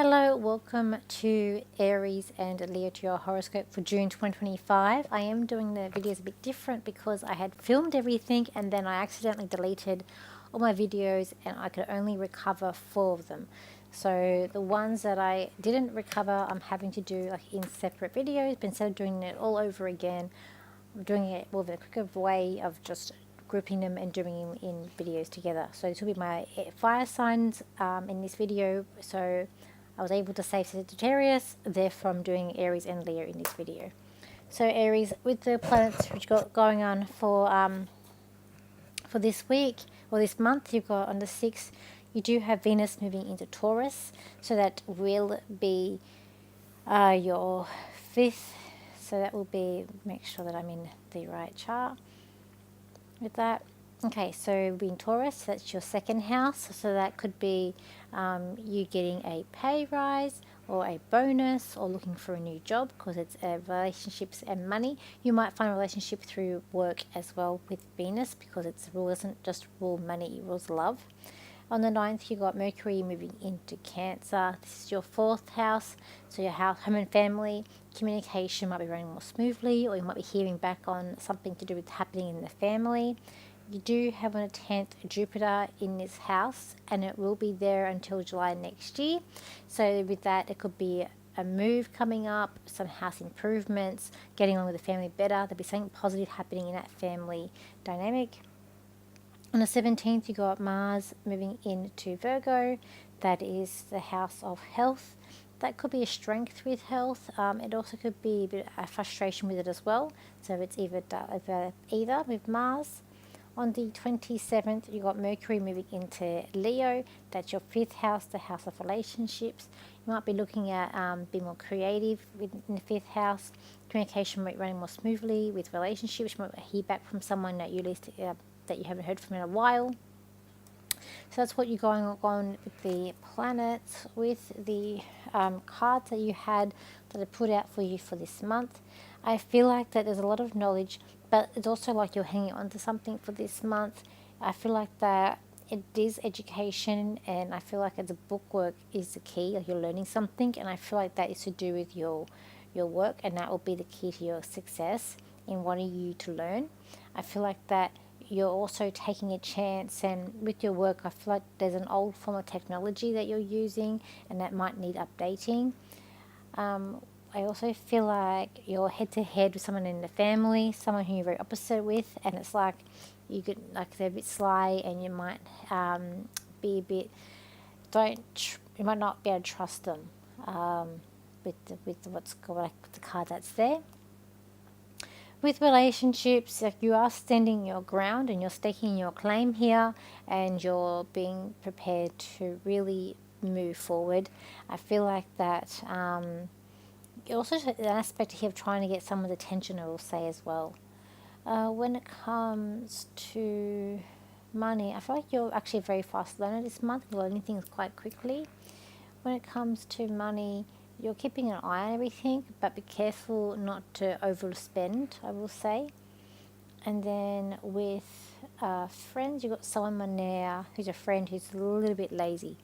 Hello, welcome to Aries and Leo to your horoscope for June 2025. I am doing the videos a bit different because I had filmed everything and then I accidentally deleted all my videos and I could only recover 4 of them. So the ones that I didn't recover, I'm having to do like in separate videos, but instead of doing it all over again, I'm doing it with a quicker way of just grouping them and doing them in videos together. So this will be my fire signs in this video. So I was able to save Sagittarius there from doing Aries and Leo in this video. So Aries, with the planets which got going on for this week or this month, you've got on the 6th, you do have Venus moving into Taurus. So that will be your 5th. So that will be, make sure that I'm in the right chart with that. Okay, so being Taurus, that's your 2nd house. So that could be you getting a pay rise or a bonus or looking for a new job because it's relationships and money. You might find a relationship through work as well with Venus because its rule doesn't just rule money, it rules love. On the 9th, you got Mercury moving into Cancer. This is your 4th house, so your house, home and family. Communication might be running more smoothly, or you might be hearing back on something to do with happening in the family. You do have on the 10th Jupiter in this house, and it will be there until July next year. So with that, it could be a move coming up, some house improvements, getting on with the family better. There'll be something positive happening in that family dynamic. On the 17th, you got Mars moving into Virgo. That is the house of health. That could be a strength with health. It also could be a bit of frustration with it as well. So it's either with Mars. On the 27th, you got Mercury moving into Leo. That's your 5th house, the house of relationships. You might be looking at being more creative in the 5th house. Communication might be running more smoothly with relationships. You might hear back from someone that you haven't heard from in a while. So that's what you're going on with the planets, with the cards that you had that I put out for you for this month. I feel like that there's a lot of knowledge, but it's also like you're hanging on to something for this month. I feel like that it is education, and I feel like the bookwork is the key. Like you're learning something, and I feel like that is to do with your work, and that will be the key to your success in wanting you to learn. I feel like that you're also taking a chance, and with your work I feel like there's an old form of technology that you're using and that might need updating. I also feel like you're head to head with someone in the family, someone who you're very opposite with, and it's like you could like they're a bit sly, and you might be a bit you might not be able to trust them with what's going like with the card that's there. With relationships, like you are standing your ground and you're staking your claim here, and you're being prepared to really move forward. I feel like that also an aspect here of trying to get someone's attention, I will say as well. When it comes to money, I feel like you're actually a very fast learner this month. You're learning things quite quickly. When it comes to money, you're keeping an eye on everything, but be careful not to overspend, I will say. And then with friends, you've got someone there who's a friend who's a little bit lazy,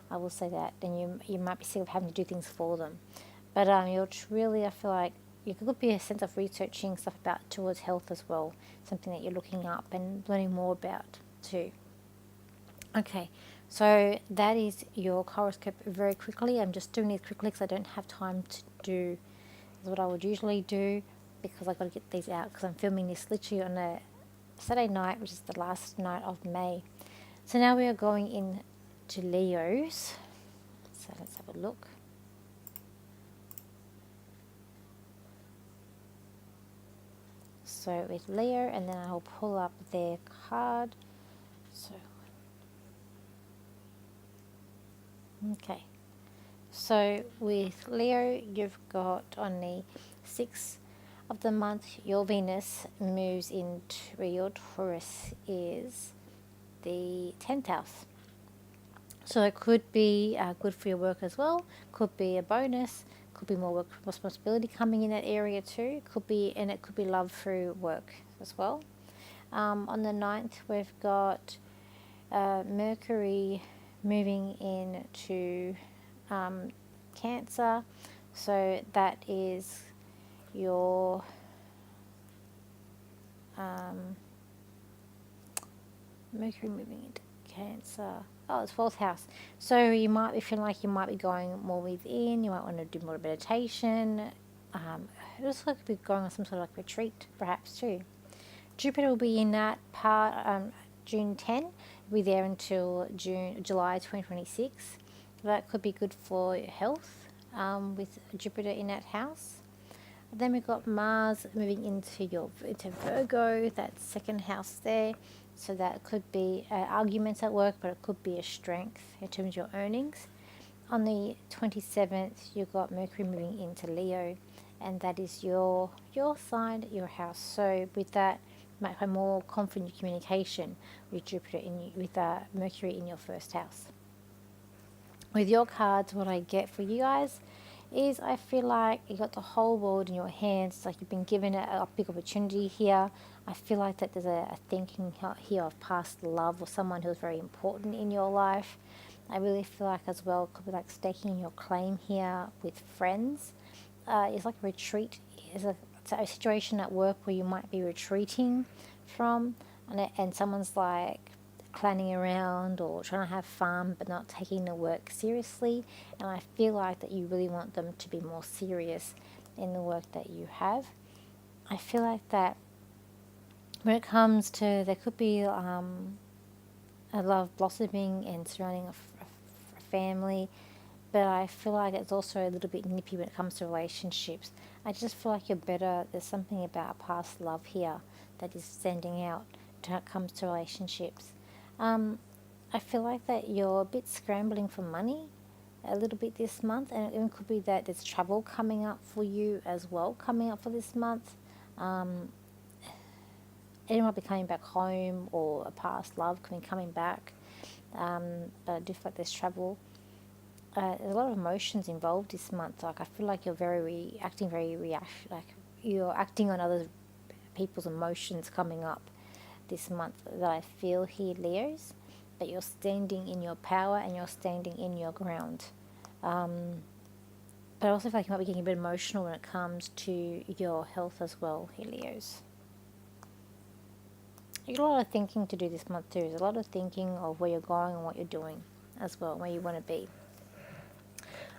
I will say that. Then you might be sick of having to do things for them. But you're really, I feel like, you could be a sense of researching stuff about towards health as well, something that you're looking up and learning more about too. Okay, so that is your horoscope very quickly. I'm just doing it quickly because I don't have time to do what I would usually do, because I've got to get these out because I'm filming this literally on a Saturday night, which is the last night of May. So now we are going into Leos. So let's have a look. So with Leo, and then I'll pull up their card. So okay, so with Leo, you've got on the 6th of the month, your Venus moves into where your Taurus is, the 10th house. So it could be good for your work as well, could be a bonus, could be more work responsibility coming in that area too, and it could be love through work as well. On the 9th, we've got Mercury moving into Cancer. So that is your Mercury moving into Cancer. Oh, it's fourth house. So you might be feeling like you might be going more within. You might want to do more meditation. It looks like you'll be going on some sort of like retreat, perhaps too. Jupiter will be in that part June 10. It'll be there until July 2026. That could be good for your health with Jupiter in that house. Then we've got Mars moving into Virgo, that second house there. So that could be arguments at work, but it could be a strength in terms of your earnings. On the 27th, you've got Mercury moving into Leo, and that is your sign, your house. So with that, you might have more confident communication with Mercury in your first house. With your cards, what I get for you guys is I feel like you got the whole world in your hands. It's like you've been given a big opportunity here. I feel like that there's a thinking here of past love or someone who's very important in your life. I really feel like as well it could be like staking your claim here with friends. It's like a retreat. It's a situation at work where you might be retreating from, and someone's like clowning around or trying to have fun but not taking the work seriously, and I feel like that you really want them to be more serious in the work that you have. I feel like that when it comes to, there could be a love blossoming and surrounding a family, but I feel like it's also a little bit nippy when it comes to relationships. I just feel like you're better. There's something about past love here that is standing out when it comes to relationships. I feel like that you're a bit scrambling for money a little bit this month, and it could be that there's trouble coming up for you as well, coming up for this month. It might be coming back home or a past love coming back, but I do feel like there's trouble. There's a lot of emotions involved this month. Like I feel like you're like you're acting on other people's emotions coming up this month that I feel here, Leos. But you're standing in your power and you're standing in your ground. But I also feel like you might be getting a bit emotional when it comes to your health as well, here, Leos. You got a lot of thinking to do this month too. There's a lot of thinking of where you're going and what you're doing as well, where you want to be.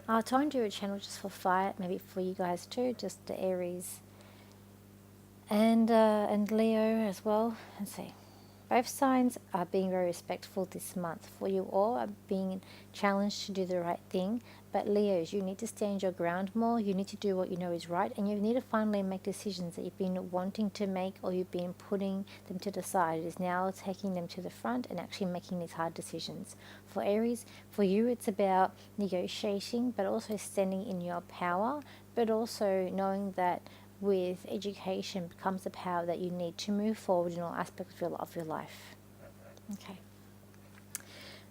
I'll try and do a channel just for fire, maybe for you guys too, just the Aries and Leo as well. Let's see. Both signs are being very respectful this month. For you all are being challenged to do the right thing. But Leos, you need to stand your ground more. You need to do what you know is right. And you need to finally make decisions that you've been wanting to make or you've been putting them to the side. It is now taking them to the front and actually making these hard decisions. For Aries, for you it's about negotiating, but also standing in your power, but also knowing that with education becomes the power that you need to move forward in all aspects of your life. Okay.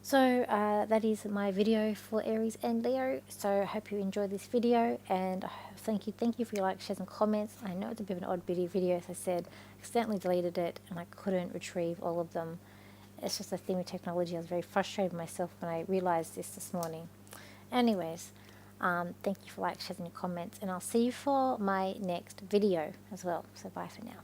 So that is my video for Aries and Leo. So I hope you enjoyed this video, and thank you for your likes, shares and comments. I know it's a bit of an odd video, as I said. I accidentally deleted it and I couldn't retrieve all of them. It's just a theme of technology. I was very frustrated with myself when I realized this morning. Anyways, thank you for likes, shares and your comments, and I'll see you for my next video as well. So bye for now.